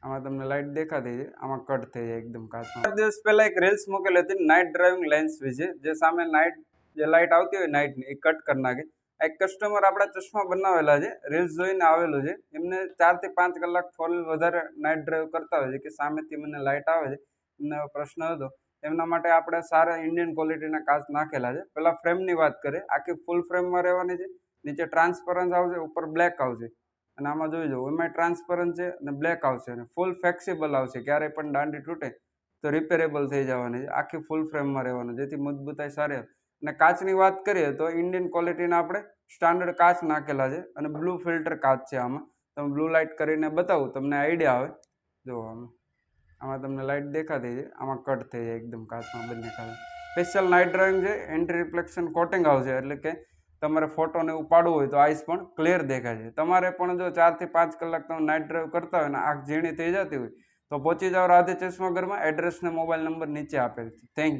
આમાં તમને લાઇટ દેખાતી છે, આમાં કટ થઈ જાય એકદમ કાચમાં. 4 દિવસ પહેલા એક રીલ્સ મૂકેલી હતી નાઇટ ડ્રાઇવિંગ લેન્સ વિશે, જે સામે નાઇટ જે લાઇટ આવતી હોય નાઇટની એ કટ કરી નાખે. એક કસ્ટમર આપણા ચશ્મા બનાવેલા છે, રીલ્સ જોઈને આવેલું છે. એમને 4 થી 5 કલાક ફોર વધારે નાઇટ ડ્રાઈવ કરતા હોય છે કે સામેથી મને લાઇટ આવે છે. એમને પ્રશ્ન હતો, એમના માટે આપણે સારા ઇન્ડિયન ક્વોલિટીના કાચ નાખેલા છે. પહેલાં ફ્રેમની વાત કરીએ, આખી ફૂલ ફ્રેમમાં રહેવાની છે. નીચે ટ્રાન્સપરન્સ આવશે, ઉપર બ્લેક આવશે. અને આમાં જોઈ લો, એમાં ટ્રાન્સપરન્ટ છે અને બ્લેક આવશે અને ફૂલ ફ્લેક્સિબલ આવશે. ક્યારેય પણ દાંડી તૂટે તો રિપેરેબલ થઈ જવાની છે. આખી ફૂલ ફ્રેમમાં રહેવાનું, જેથી મજબૂતાઈ સારી આવે. અને કાચની વાત કરીએ તો ઇન્ડિયન ક્વોલિટીના આપણે સ્ટાન્ડર્ડ કાચ નાખેલા છે અને બ્લુ ફિલ્ટર કાચ છે. આમાં તમે બ્લુ લાઇટ કરીને બતાવું, તમને આઈડિયા આવે. જો આમાં તમને લાઇટ દેખાતી છે, આમાં કટ થઈ જાય એકદમ કાચમાં બંને કાચ. સ્પેશિયલ નાઇટ ડ્રાઇવિંગ છે, એન્ટી રિફ્લેક્શન કોટિંગ આવશે, એટલે કે તમારે ફોટોને એવું પાડવું હોય તો આઈસ પણ ક્લિયર દેખાય છે. તમારે પણ જો 4 થી 5 કલાક તમે નાઇટ ડ્રાઈવ કરતા હોય ને આંખ ઝીણી થઈ જતી હોય તો પહોંચી જાઓ રાધે ચશ્મા ઘરમાં. એડ્રેસ ને મોબાઈલ નંબર નીચે આપેલ છે. Thank you.